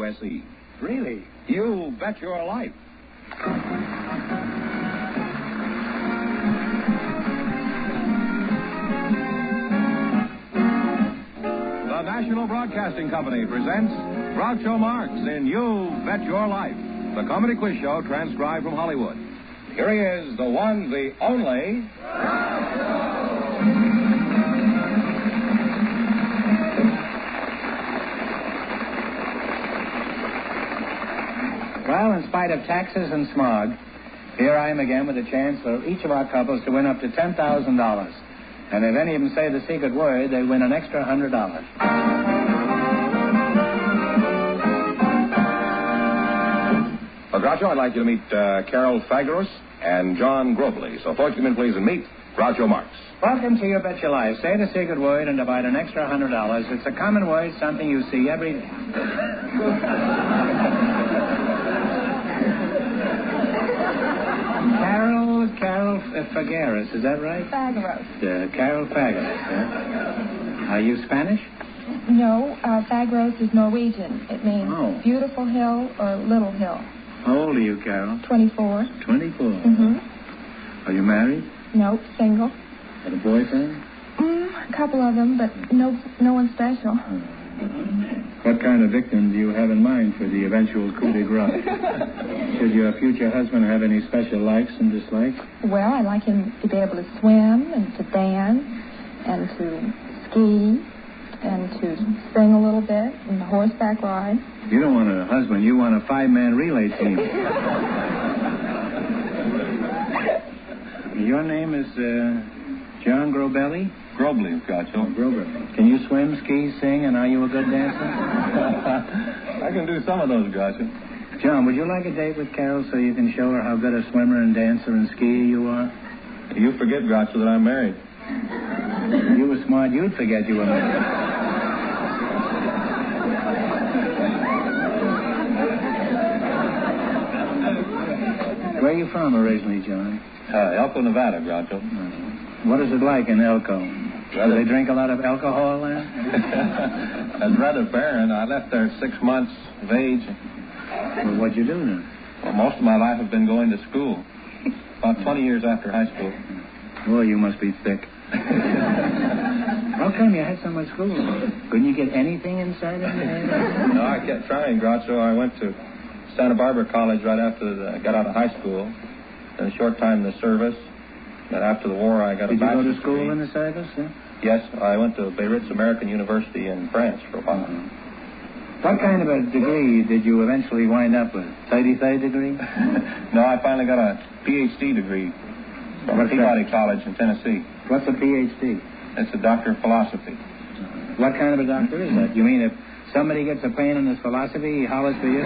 SE. Really? You bet your life. The National Broadcasting Company presents Groucho Marx in You Bet Your Life, the comedy quiz show transcribed from Hollywood. Here he is, the one, the only... Well, in spite of taxes and smog, here I am again with a chance for each of our couples to win up to $10,000. And if any of them say the secret word, they win an extra $100. Well, Groucho, I'd like you to meet Carol Fagaros and John Grobley. So, folks, come in, please, and meet Groucho Marx. Welcome to You Bet Your Life. Say the secret word and divide an extra $100. It's a common word, something you see every day. Carol Fagaros, is that right? Fagaros. Carol Fagaros, Are you Spanish? No, Fagaros is Norwegian. It means beautiful hill or little hill. How old are you, Carol? 24. 24? Mm-hmm. Are you married? No, single. Got a boyfriend? A couple of them, but no one special. What kind of victim do you have in mind for the eventual coup de grace? Should your future husband have any special likes and dislikes? Well, I'd like him to be able to swim and to dance and to ski and to sing a little bit and horseback ride. You don't want a husband. You want a 5-man relay team. Your name is John Grobley? Grobley, Groucho. Grobley. Can you swim, ski, sing, and are you a good dancer? I can do some of those, Groucho. John, would you like a date with Carol so you can show her how good a swimmer and dancer and skier you are? You forget, Groucho, that I'm married. If you were smart, you'd forget you were married. Where are you from originally, John? Elko, Nevada, Groucho. What is it like in Elko? Do they drink a lot of alcohol there? That's rather barren. I left there 6 months of age. Well, what'd you do then? Well, most of my life I've been going to school. About 20 years after high school. Boy, you must be thick. How come you had so much school? Couldn't you get anything inside of your head? No, I kept trying, Groucho. I went to Santa Barbara College right after I got out of high school. In a short time in the service. Then after the war, I got a bachelor's Did you go to school degree. in the service? Huh? Yes, I went to Beirut's American University in France for a while. What kind of a degree did you eventually wind up with? 33rd degree? No, I finally got a PhD degree from Peabody College in Tennessee. What's a PhD? It's a doctor of philosophy. What kind of a doctor is that? You mean if somebody gets a pain in his philosophy, he hollers for you?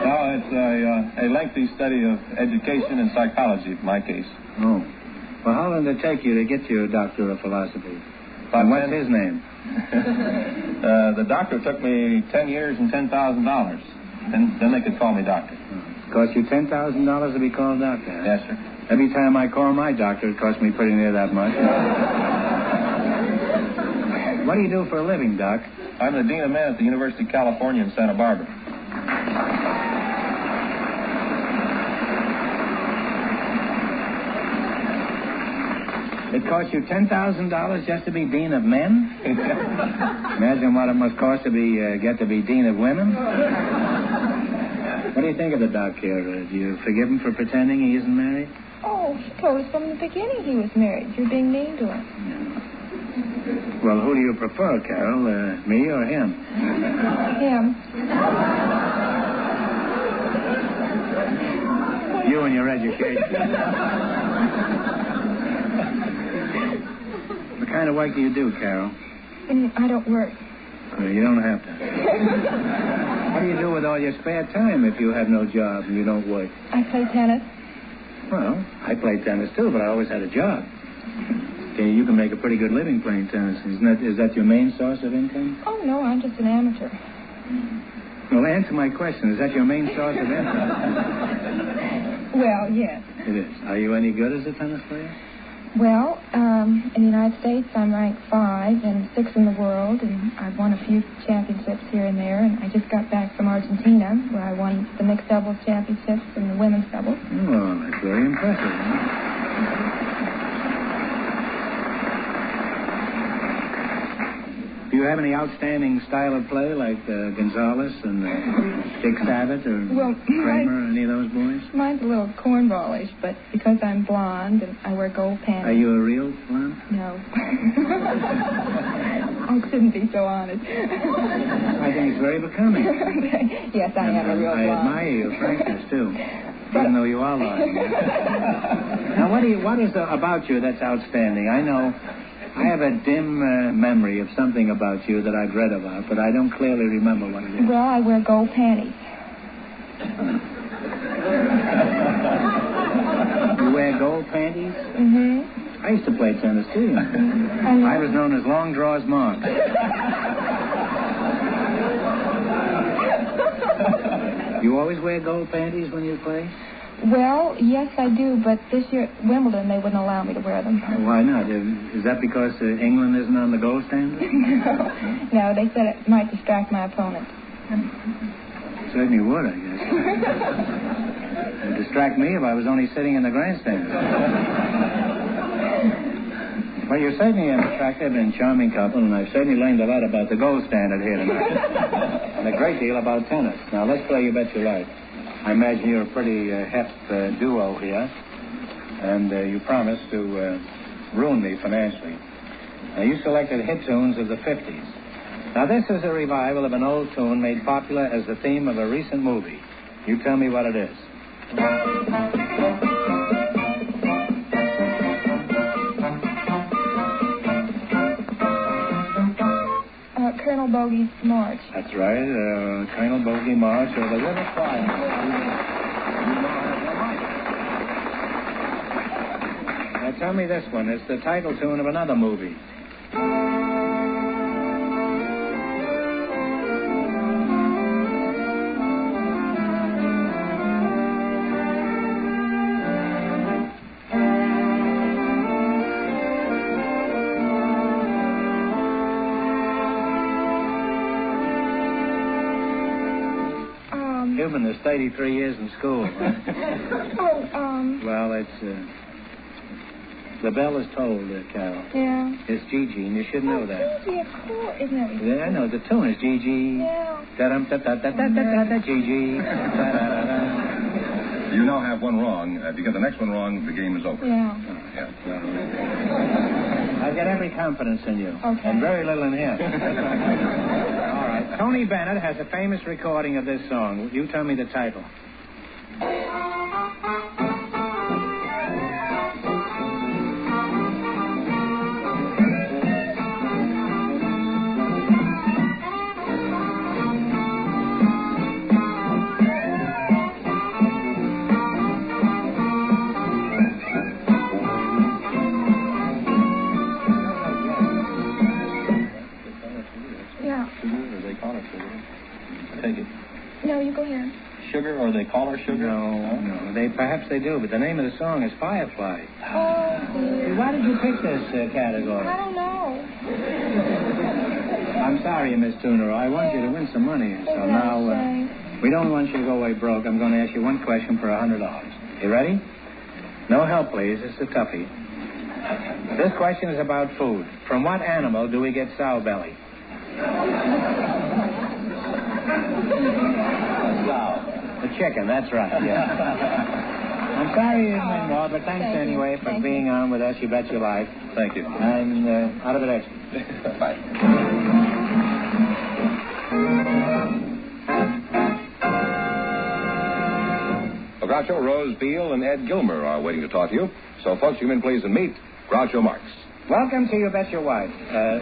No, it's a lengthy study of education and psychology, in my case. Oh. Well, how long did it take you to get your doctor of philosophy? And what's his name? The doctor took me 10 years and $10,000. Then they could call me doctor. It cost you $10,000 to be called doctor? Huh? Yes, sir. Every time I call my doctor, it costs me pretty near that much. What do you do for a living, Doc? I'm the Dean of Men at the University of California in Santa Barbara. It cost you $10,000 just to be Dean of Men? Imagine what it must cost to get to be Dean of Women. What do you think of the doc here? Do you forgive him for pretending he isn't married? Oh, he told us from the beginning he was married. You're being mean to him. Yeah. Well, who do you prefer, Carol? Me or him? Him. You and your education. What kind of work do you do, Carol? I don't work. You don't have to. What do you do with all your spare time if you have no job and you don't work? I play tennis. Well, I play tennis too, but I always had a job. Okay, you can make a pretty good living playing tennis. Is that your main source of income? Oh, no, I'm just an amateur. Well, answer my question. Is that your main source of income? Well, yes. It is. Are you any good as a tennis player? Well, in the United States, I'm ranked 5 and 6 in the world, and I've won a few championships here and there. And I just got back from Argentina, where I won the mixed doubles championships and the women's doubles. Oh, that's very impressive. Huh? Do you have any outstanding style of play like Gonzalez and Dick Savitt or Kramer or any of those boys? Mine's a little cornballish, but because I'm blonde and I wear gold pants. Are you a real blonde? No. I shouldn't be so honest. I think it's very becoming. Yes, I am a real blonde. I admire your frankness, too, even though you are lying. Now, what is about you that's outstanding? I know I have a dim memory of something about you that I've read about, but I don't clearly remember what it is. Well, I wear gold panties. You wear gold panties? Mm-hmm. I used to play tennis, too. I was known as Long Draws Mark. You always wear gold panties when you play? Well, yes, I do, but this year at Wimbledon, they wouldn't allow me to wear them. Why not? Is that because England isn't on the gold standard? No, they said it might distract my opponent. Certainly would, I guess. It would distract me if I was only sitting in the grandstand. Well, you're certainly an attractive and charming couple, and I've certainly learned a lot about the gold standard here tonight. And a great deal about tennis. Now, let's play You Bet Your Life. I imagine you're a pretty hep duo here, and you promised to ruin me financially. Now, you selected hit tunes of the 50s. Now, this is a revival of an old tune made popular as the theme of a recent movie. You tell me what it is. Colonel Bogey's March. That's right, Colonel Bogey March or the River Choir. Now tell me this one. It's the title tune of another movie. You've been this 33 years in school. Well, it's, the bell is tolled, Carol. Yeah. It's Gigi, and you should know that. Gigi, of course. Isn't it? Yeah, I know. The tune is Gigi. Yeah. Da-dum-da-da-da-da-da-da, Gigi. You now have one wrong. If you get the next one wrong, the game is over. Yeah. I get every confidence in you. Okay. And very little in him. All right. Tony Bennett has a famous recording of this song. You tell me the title. No, you go ahead. Sugar, or they call her Sugar? No. Perhaps they do, but the name of the song is Firefly. Oh, dear. Why did you pick this category? I don't know. I'm sorry, Miss Tuner. I want you to win some money. So now, we don't want you to go away broke. I'm going to ask you one question for $100. You ready? No help, please. It's a toughie. This question is about food. From what animal do we get sow belly? The chicken, that's right, yeah. I'm sorry you didn't win more, but thanks anyway for being on with us. You bet your life. Thank you. And out of it extra. Bye. Groucho, Rose Beale, and Ed Gilmer are waiting to talk to you. So, folks, you men please and meet Groucho Marx. Welcome to You Bet Your Wife,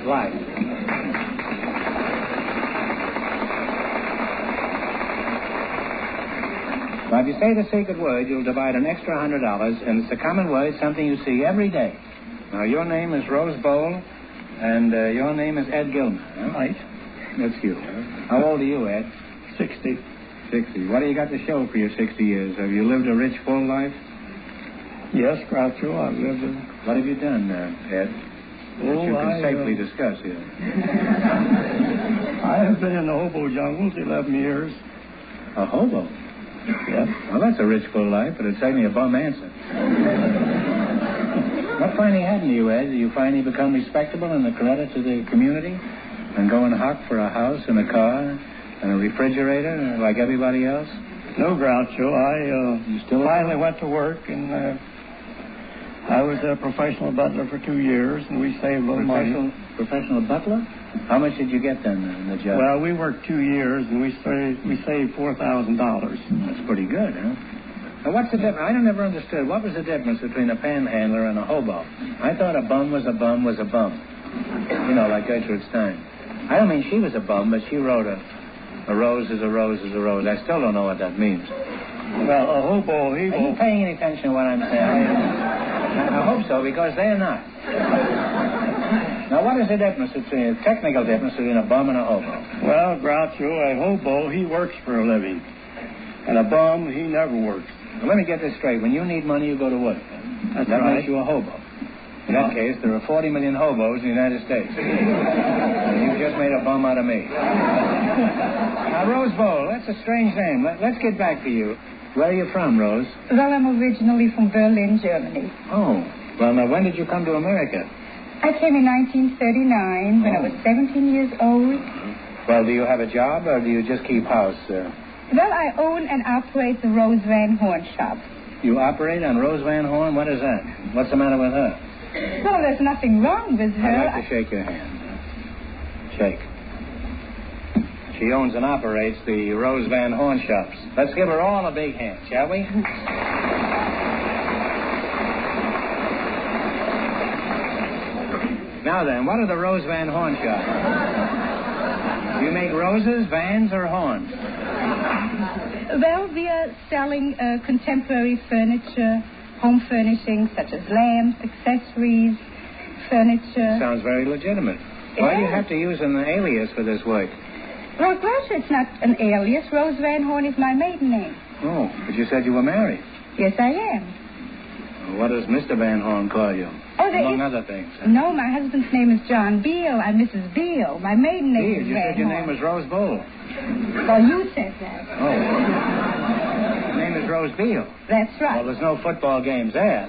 live. Now, if you say the secret word, you'll divide an extra $100, and it's a common word, something you see every day. Now, your name is Rose Bowl, and your name is Ed Gilmer. All right. That's you. How old are you, Ed? 60. 60. What do you got to show for your 60 years? Have you lived a rich, full life? Yes, Groucho, I've lived in... What have you done, Ed? That you can safely discuss here. I have been in the hobo jungles 11 years. A hobo? Yes. Well, that's a rich, full life, but it's certainly a bum answer. What finally happened to you, Ed? Did you finally become respectable and a credit to the community? And go and hawk for a house and a car and a refrigerator like everybody else? No, Groucho. I finally went to work, and I was a professional butler for 2 years, and we saved a little money. Professional butler? How much did you get then in the job? Well, we worked 2 years, and we saved $4,000. That's pretty good, huh? Now, what's the difference? I never understood. What was the difference between a panhandler and a hobo? I thought a bum was a bum was a bum. You know, like Gertrude Stein. I don't mean she was a bum, but she wrote a rose is a rose is a rose. I still don't know what that means. Well, a hobo, he Are you paying any attention to what I'm saying? I hope so, because they're not. Now, what is the difference between a technical difference between a bum and a hobo? Well, Groucho, a hobo, he works for a living. And a bum, he never works. Well, let me get this straight. When you need money, you go to work. That's that right. makes you a hobo. In that case, there are 40 million hobos in the United States. You just made a bum out of me. Now, Rose Bowl, that's a strange name. Let's get back to you. Where are you from, Rose? Well, I'm originally from Berlin, Germany. Oh. Well, now, when did you come to America? I came in 1939 when I was 17 years old. Well, do you have a job, or do you just keep house? Well, I own and operate the Rose Van Horn shop. You operate on Rose Van Horn? What is that? What's the matter with her? Well, there's nothing wrong with her. I'd like to shake your hand. Shake. She owns and operates the Rose Van Horn shops. Let's give her all a big hand, shall we? Now then, what are the Rose Van Horn shops? Do you make roses, vans, or horns? Well, we are selling contemporary furniture, home furnishings such as lamps, accessories, furniture. Sounds very legitimate. Why do you have to use an alias for this work? Well, Groucho, it's not an alias. Rose Van Horn is my maiden name. Oh, but you said you were married. Yes, I am. What does Mr. Van Horn call you? Oh, among other things. No, my husband's name is John Beale. I'm Mrs. Beale. My maiden name is you Van said your Horn. name was Rose Bowl. Well, you said that. Oh. Your name is Rose Beale. That's right. Well, there's no football games there.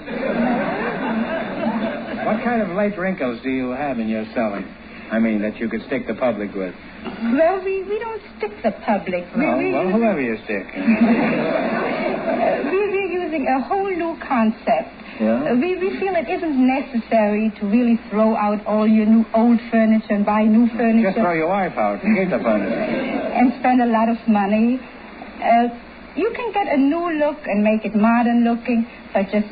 What kind of late wrinkles do you have in your selling? I mean, that you could stick the public with. Well, we don't stick the public. Well, whoever you stick. We're using a whole new concept. Yeah? We feel it isn't necessary to really throw out all your new old furniture and buy new furniture. Just throw your wife out and keep the furniture. And spend a lot of money. You can get a new look and make it modern looking by just,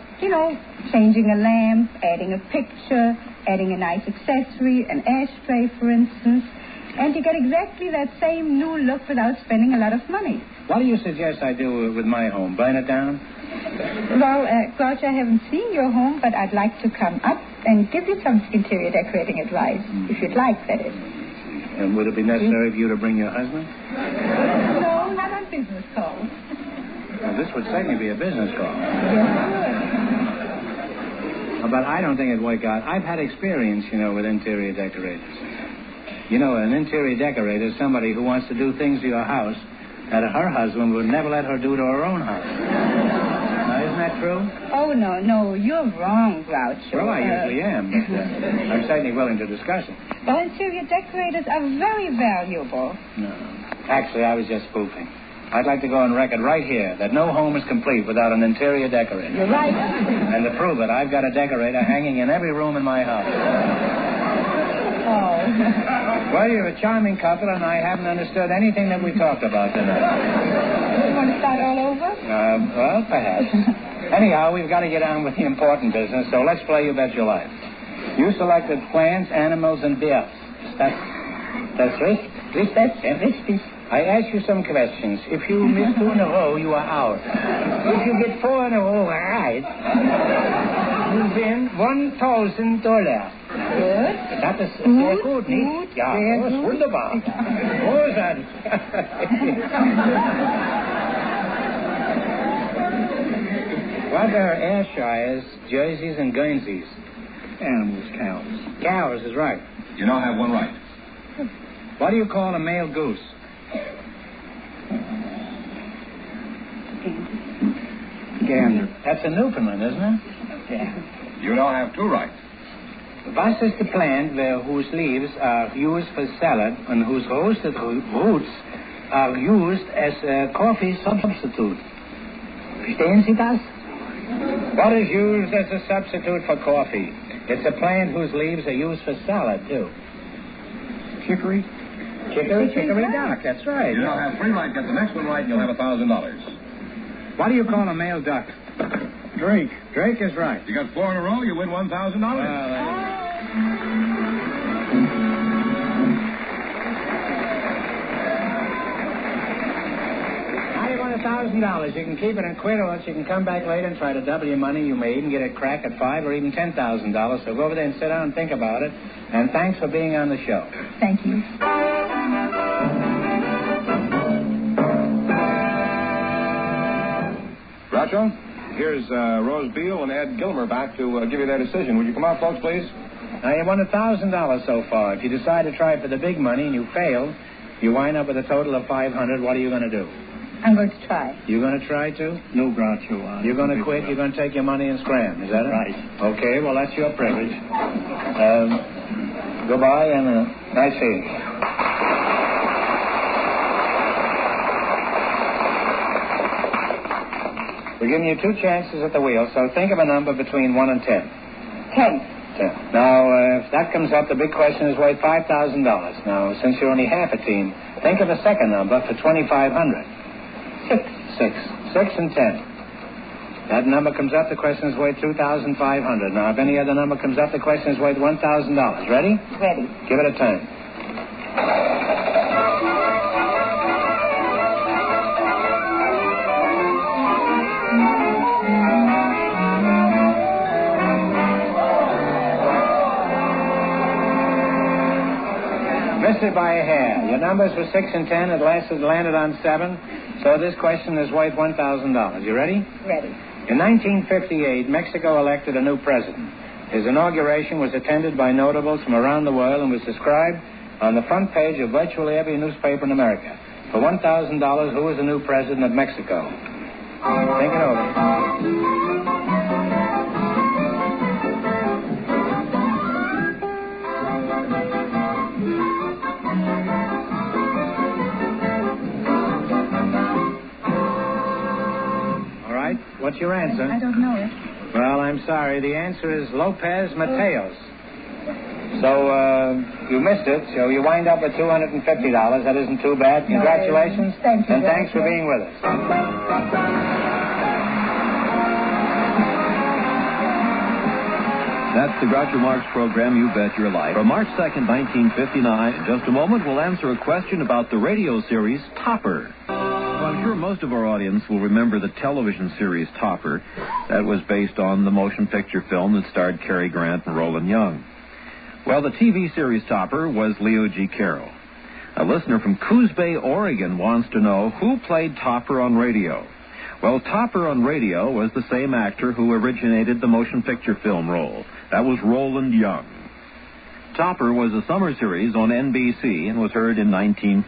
changing a lamp, adding a picture, adding a nice accessory, an ashtray, for instance. And you get exactly that same new look without spending a lot of money. What do you suggest I do with my home? Burn it down? Well, Groucho, I haven't seen your home, but I'd like to come up and give you some interior decorating advice, if you'd like, that is. And would it be necessary for you to bring your husband? No, not on business calls. Well, this would certainly be a business call. Yes, But I don't think it'd work out. I've had experience, with interior decorators. An interior decorator is somebody who wants to do things to your house that her husband would never let her do to her own house. Now, isn't that true? Oh, no, you're wrong, Groucho. Well, I usually am, but I'm certainly willing to discuss it. Well, interior decorators are very valuable. No. Actually, I was just spoofing. I'd like to go on record right here that no home is complete without an interior decorator. You're right. And to prove it, I've got a decorator hanging in every room in my house. Oh. Well, you're a charming couple, and I haven't understood anything that we talked about tonight. You want to start all over? Well, perhaps. Anyhow, we've got to get on with the important business, so let's play You Bet Your Life. You selected plants, animals, and beer. That's right? Richtig. I ask you some questions. If you miss 2 in a row, you are out. If you get 4 in a row right, you win $1,000. Good. Das ist sehr gut, nicht? Ja, das ist wunderbar. Großartig. What are Ayrshires, Jerseys, and Guernseys? Animals, cows. Cows is right. You now have one right. What do you call a male goose? Gander. That's a Newfoundland, isn't it? Yeah. You now have two right. What is the plant whose leaves are used for salad and whose roasted roots are used as a coffee substitute? Verstehen Sie das? What is used as a substitute for coffee? It's a plant whose leaves are used for salad, too. Chicory. Chicory dock, that's right. You now have three right. Get the next one right, and you'll have $1,000. What do you call a male duck? Drake. Drake is right. You got four in a row, you win $1,000. Now you won $1,000. You can keep it and quit, or else you can come back later and try to double your money you made and get a crack at $5,000 or even $10,000. So go over there and sit down and think about it. And thanks for being on the show. Thank you. Groucho, here's Rose Beale and Ed Gilmer back to give you their decision. Would you come out, folks, please? Now, you won $1,000 so far. If you decide to try for the big money and you fail, you wind up with a total of $500. What are you going to do? I'm going to try. You going to try to? No Groucho. You're going to quit? You're going to take your money and scram. Is that it? Right. Okay, well, that's your privilege. Goodbye and nice seeing you. We're giving you two chances at the wheel, so think of a number between 1 and 10. 10. 10. Now, if that comes up, the big question is worth $5,000. Now, since you're only half a team, think of a second number for $2,500. 6. 6 and 10. That number comes up, the question is worth $2,500. Now, if any other number comes up, the question is worth $1,000. Ready? Ready. Give it a turn. Missed it by a hair. Your numbers were 6 and 10. It landed on 7. So this question is worth $1,000. You ready? Ready. In 1958, Mexico elected a new president. His inauguration was attended by notables from around the world and was described on the front page of virtually every newspaper in America. For $1,000, who is the new president of Mexico? Think it over. What's your answer? I don't know it. Well, I'm sorry. The answer is Lopez Mateos. So, you missed it, so you wind up with $250. That isn't too bad. Congratulations. Thank you. And thanks for being with us. That's the Groucho Marx program, You Bet Your Life. From March 2nd, 1959. In just a moment, we'll answer a question about the radio series Topper. Well, I'm sure most of our audience will remember the television series Topper. That was based on the motion picture film that starred Cary Grant and Roland Young. Well, the TV series Topper was Leo G. Carroll. A listener from Coos Bay, Oregon wants to know who played Topper on radio. Well, Topper on radio was the same actor who originated the motion picture film role. That was Roland Young. Topper was a summer series on NBC and was heard in 1940.